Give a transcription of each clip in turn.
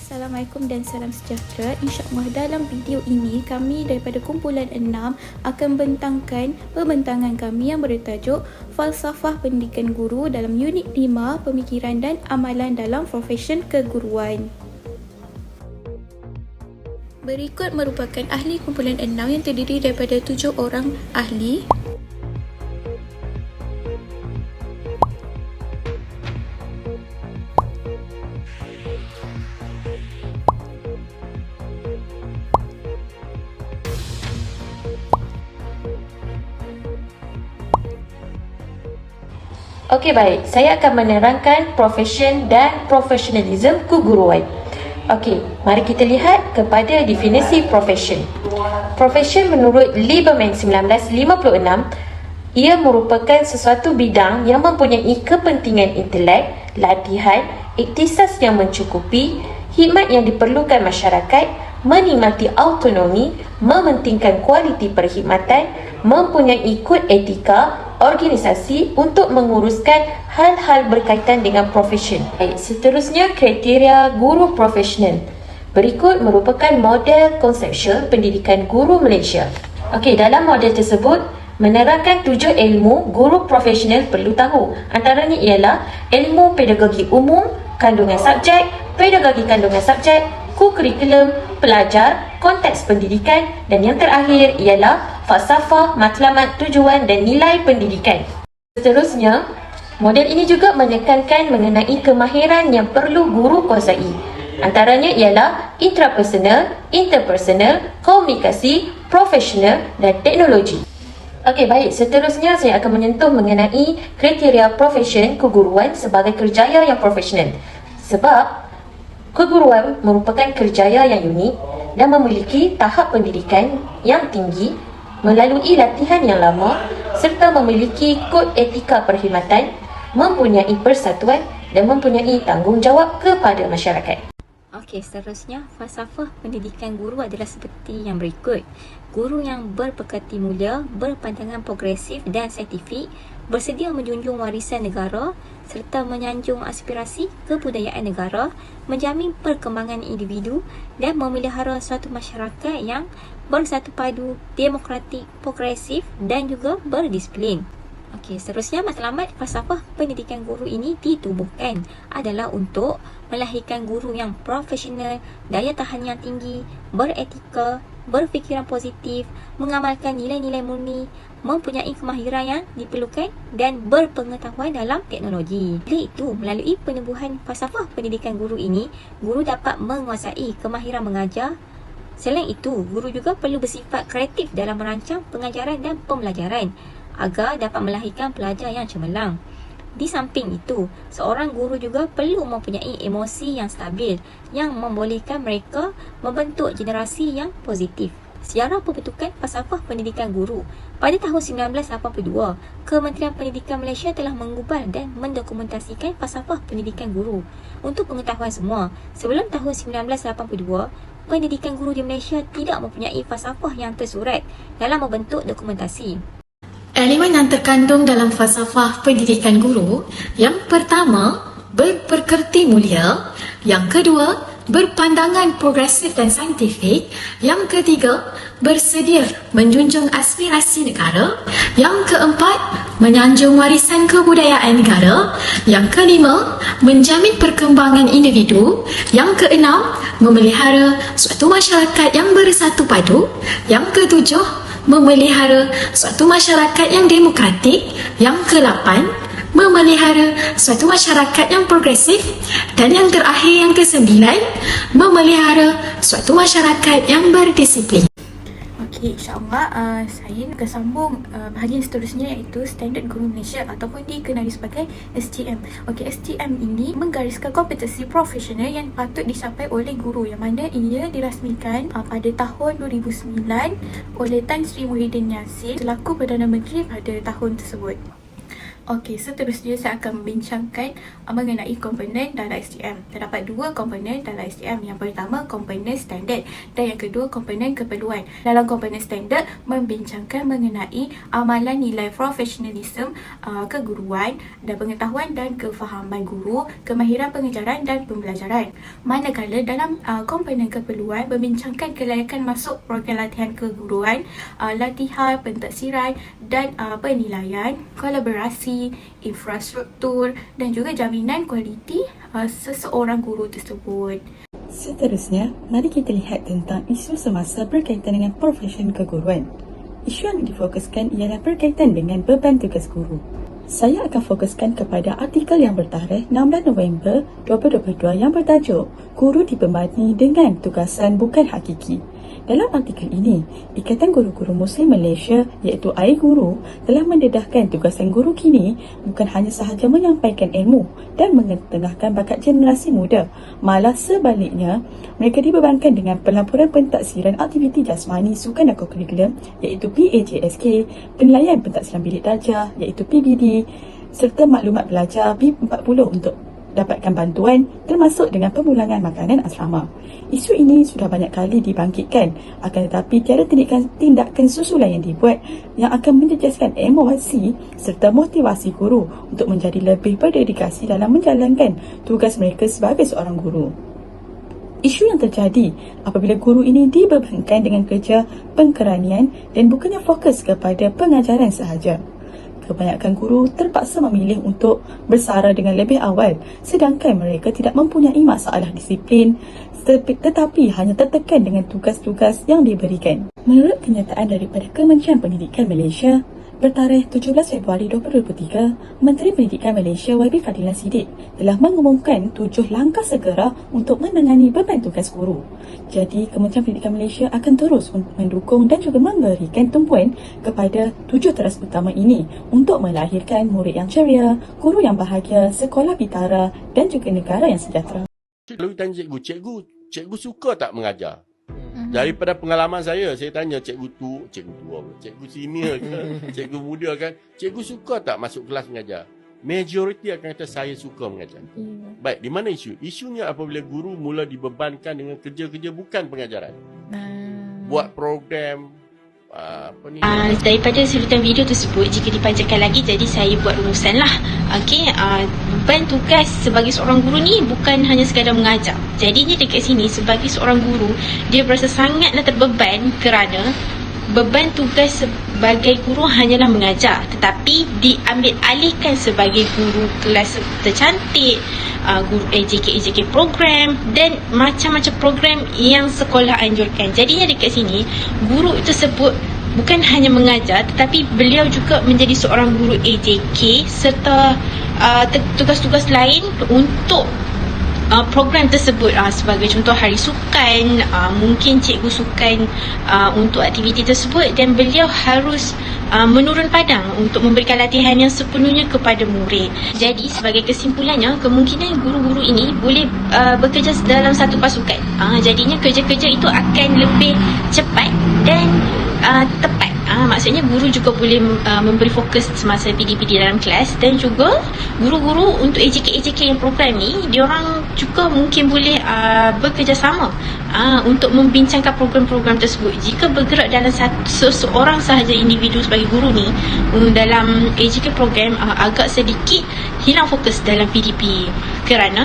Assalamualaikum dan salam sejahtera. InsyaAllah dalam video ini kami daripada kumpulan 6 akan bentangkan pembentangan kami yang bertajuk Falsafah Pendidikan Guru dalam unit 5 Pemikiran dan Amalan dalam Profesyen Keguruan. Berikut merupakan ahli kumpulan 6 yang terdiri daripada 7 orang ahli. Okey, baik. Saya akan menerangkan profesyen dan profesionalism keguruan. Okey, mari kita lihat kepada definisi profesyen. Profesyen menurut Lieberman 1956, ia merupakan sesuatu bidang yang mempunyai kepentingan intelek, latihan, iktisas yang mencukupi, khidmat yang diperlukan masyarakat, menikmati autonomi, mementingkan kualiti perkhidmatan, mempunyai kod etika organisasi untuk menguruskan hal-hal berkaitan dengan profesyen. Seterusnya, kriteria guru profesional. Berikut merupakan model konseptual pendidikan guru Malaysia. Okey, dalam model tersebut menerangkan 7 ilmu guru profesional perlu tahu. Antaranya ialah ilmu pedagogi umum, kandungan subjek, pedagogi kandungan subjek, kurikulum, pelajar, konteks pendidikan, dan yang terakhir ialah falsafah, matlamat, tujuan dan nilai pendidikan. Seterusnya, model ini juga menekankan mengenai kemahiran yang perlu guru kuasai. Antaranya ialah intrapersonal, interpersonal, komunikasi, profesional dan teknologi. Okey, baik. Seterusnya saya akan menyentuh mengenai kriteria profesyen keguruan sebagai kerjaya yang profesional. Sebab keguruan merupakan kerjaya yang unik dan memiliki tahap pendidikan yang tinggi melalui latihan yang lama serta memiliki kod etika perkhidmatan, mempunyai persatuan dan mempunyai tanggungjawab kepada masyarakat. Okey, seterusnya falsafah pendidikan guru adalah seperti yang berikut. Guru yang berpekerti mulia, berpandangan progresif dan saintifik, bersedia menjunjung warisan negara serta menyanjung aspirasi kebudayaan negara, menjamin perkembangan individu dan memelihara suatu masyarakat yang bersatu padu, demokratik, progresif dan juga berdisiplin. Okey, seterusnya matlamat falsafah pendidikan guru ini ditubuhkan adalah untuk melahirkan guru yang profesional, daya tahan yang tinggi, beretika, berfikiran positif, mengamalkan nilai-nilai murni, mempunyai kemahiran yang diperlukan dan berpengetahuan dalam teknologi. Oleh itu, melalui penubuhan falsafah pendidikan guru ini, guru dapat menguasai kemahiran mengajar. Selain itu, guru juga perlu bersifat kreatif dalam merancang pengajaran dan pembelajaran agar dapat melahirkan pelajar yang cemerlang. Di samping itu, seorang guru juga perlu mempunyai emosi yang stabil yang membolehkan mereka membentuk generasi yang positif. Sejarah pembentukan falsafah pendidikan guru. Pada tahun 1982, Kementerian Pendidikan Malaysia telah mengubah dan mendokumentasikan falsafah pendidikan guru. Untuk pengetahuan semua, sebelum tahun 1982, pendidikan guru di Malaysia tidak mempunyai falsafah yang tersurat dalam membentuk dokumentasi. Elemen yang terkandung dalam falsafah pendidikan guru, yang pertama, berpekerti mulia, yang kedua, berpandangan progresif dan saintifik, yang ketiga, bersedia menjunjung aspirasi negara, yang keempat, menyanjung warisan kebudayaan negara, yang kelima, menjamin perkembangan individu, yang keenam, memelihara suatu masyarakat yang bersatu padu, yang ketujuh, memelihara suatu masyarakat yang demokratik, yang ke-8, memelihara suatu masyarakat yang progresif, dan yang terakhir yang ke-9, memelihara suatu masyarakat yang berdisiplin. Okey, insyaAllah saya akan sambung bahagian seterusnya iaitu Standard Guru Malaysia ataupun dikenali sebagai SGM. Okey, SGM ini menggariskan kompetensi profesional yang patut dicapai oleh guru, yang mana ia dirasmikan pada tahun 2009 oleh Tan Sri Muhyiddin Yassin selaku Perdana Menteri pada tahun tersebut. Okey, seterusnya saya akan membincangkan mengenai komponen dalam STM. Terdapat dua komponen dalam STM. Yang pertama, komponen standard dan yang kedua, komponen keperluan. Dalam komponen standard, membincangkan mengenai amalan nilai profesionalisme, keguruan dan pengetahuan dan kefahaman guru, kemahiran pengajaran dan pembelajaran. Manakala dalam komponen keperluan, membincangkan kelayakan masuk program latihan keguruan, latihan, pentaksiran dan penilaian, kolaborasi, infrastruktur dan juga jaminan kualiti seseorang guru tersebut. Seterusnya, mari kita lihat tentang isu semasa berkaitan dengan profesion keguruan. Isu yang difokuskan ialah berkaitan dengan beban tugas guru. Saya akan fokuskan kepada artikel yang bertarikh 16 November 2022 yang bertajuk Guru dibebani dengan tugasan bukan hakiki. Dalam artikel ini, Ikatan Guru-Guru Muslim Malaysia iaitu AIGuru telah mendedahkan tugasan guru kini bukan hanya sahaja menyampaikan ilmu dan mengetengahkan bakat generasi muda, malah sebaliknya mereka dibebankan dengan pelaporan pentaksiran aktiviti jasmani sukan dan kurikulum iaitu PAJSK, penilaian pentaksiran bilik darjah iaitu PBD serta maklumat belajar B40 untuk dapatkan bantuan termasuk dengan pemulangan makanan asrama. Isu ini sudah banyak kali dibangkitkan, akan tetapi tiada tindakan susulan yang dibuat yang akan menjejaskan emosi serta motivasi guru untuk menjadi lebih berdedikasi dalam menjalankan tugas mereka sebagai seorang guru. Isu yang terjadi apabila guru ini dibebankan dengan kerja pengkeranian dan bukannya fokus kepada pengajaran sahaja. Kebanyakan guru terpaksa memilih untuk bersara dengan lebih awal sedangkan mereka tidak mempunyai masalah disiplin tetapi hanya tertekan dengan tugas-tugas yang diberikan. Menurut kenyataan daripada Kementerian Pendidikan Malaysia, bertarikh 17 Februari 2023, Menteri Pendidikan Malaysia YB Fadilah Siddiq telah mengumumkan 7 langkah segera untuk menangani beban tugas guru. Jadi, Kementerian Pendidikan Malaysia akan terus mendukung dan juga memberikan tumpuan kepada 7 teras utama ini untuk melahirkan murid yang ceria, guru yang bahagia, sekolah bitara dan juga negara yang sejahtera. Lalu tanya cikgu suka tak mengajar? Daripada pengalaman saya tanya cikgu senior ke, cikgu muda kan, cikgu suka tak masuk kelas mengajar? Majoriti akan kata saya suka mengajar. Baik, di mana isu? Isunya apabila guru mula dibebankan dengan kerja-kerja bukan pengajaran. Buat program, daripada sebutan video tersebut, jika dipanjangkan lagi, jadi saya buat rumusan lah. Beban tugas sebagai seorang guru ni bukan hanya sekadar mengajar. Jadinya dekat sini sebagai seorang guru, dia berasa sangatlah terbeban kerana beban tugas sebagai guru hanyalah mengajar, tetapi diambil alihkan sebagai guru kelas tercantik, guru AJK program dan macam-macam program yang sekolah anjurkan. Jadinya dekat sini guru tersebut bukan hanya mengajar, tetapi beliau juga menjadi seorang guru AJK serta tugas-tugas lain untuk program tersebut. Sebagai contoh hari sukan, mungkin cikgu sukan untuk aktiviti tersebut dan beliau harus menurun padang untuk memberikan latihan yang sepenuhnya kepada murid. Jadi sebagai kesimpulannya, kemungkinan guru-guru ini boleh bekerja dalam satu pasukan. Jadinya kerja-kerja itu akan lebih cepat dan tepat. Maksudnya guru juga boleh memberi fokus semasa PD-PD dalam kelas, dan juga guru-guru untuk AJK yang program ni, diorang juga mungkin boleh bekerjasama untuk membincangkan program-program tersebut. Jika bergerak dalam seseorang sahaja individu sebagai guru ni dalam AJK program, agak sedikit hilang fokus dalam PDP kerana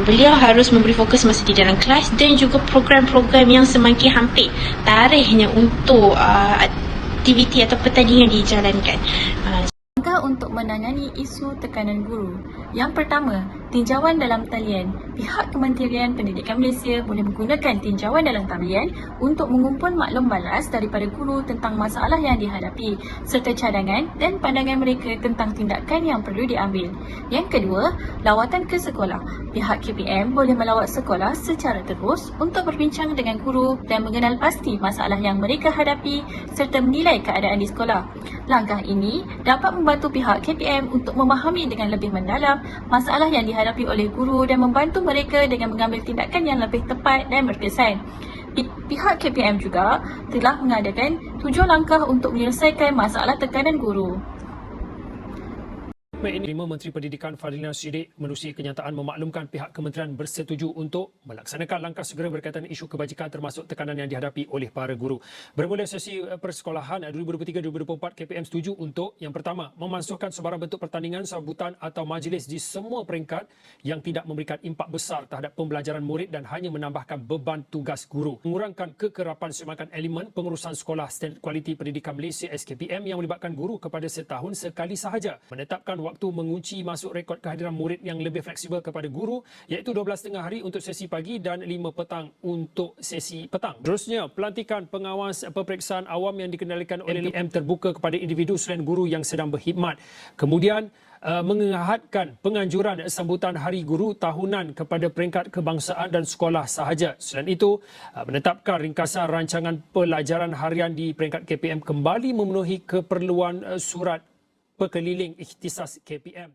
beliau harus memberi fokus masa di dalam kelas dan juga program-program yang semakin hampir tarikhnya untuk aktiviti atau pertandingan dijalankan. Langkah untuk menangani isu tekanan guru. Yang pertama, tinjauan dalam talian. Pihak Kementerian Pendidikan Malaysia boleh menggunakan tinjauan dalam talian untuk mengumpul maklum balas daripada guru tentang masalah yang dihadapi serta cadangan dan pandangan mereka tentang tindakan yang perlu diambil. Yang kedua, lawatan ke sekolah. Pihak KPM boleh melawat sekolah secara terus untuk berbincang dengan guru dan mengenal pasti masalah yang mereka hadapi serta menilai keadaan di sekolah. Langkah ini dapat membantu pihak KPM untuk memahami dengan lebih mendalam masalah yang dihadapi oleh guru dan membantu mereka dengan mengambil tindakan yang lebih tepat dan berkesan. Pihak KPM juga telah mengadakan 7 langkah untuk menyelesaikan masalah tekanan guru. Statement ini, Menteri Pendidikan Fadlina Siddiq menerusi kenyataan memaklumkan pihak kementerian bersetuju untuk melaksanakan langkah segera berkaitan isu kebajikan termasuk tekanan yang dihadapi oleh para guru. Bermula sesi persekolahan 2023-2024, KPM setuju untuk yang pertama, memasukkan sebarang bentuk pertandingan, sambutan atau majlis di semua peringkat yang tidak memberikan impak besar terhadap pembelajaran murid dan hanya menambahkan beban tugas guru. Mengurangkan kekerapan semakan elemen pengurusan sekolah Standard Kualiti Pendidikan Malaysia SKPM yang melibatkan guru kepada setahun sekali sahaja. Menetapkan waktu mengunci masuk rekod kehadiran murid yang lebih fleksibel kepada guru iaitu 12 tengah hari untuk sesi pagi dan 5 petang untuk sesi petang. Terusnya, pelantikan pengawas peperiksaan awam yang dikendalikan oleh KPM terbuka kepada individu selain guru yang sedang berkhidmat. Kemudian, mengahadkan penganjuran sambutan Hari Guru tahunan kepada peringkat kebangsaan dan sekolah sahaja. Selain itu, menetapkan ringkasan rancangan pelajaran harian di peringkat KPM kembali memenuhi keperluan surat pekeliling ikhtisas KPM.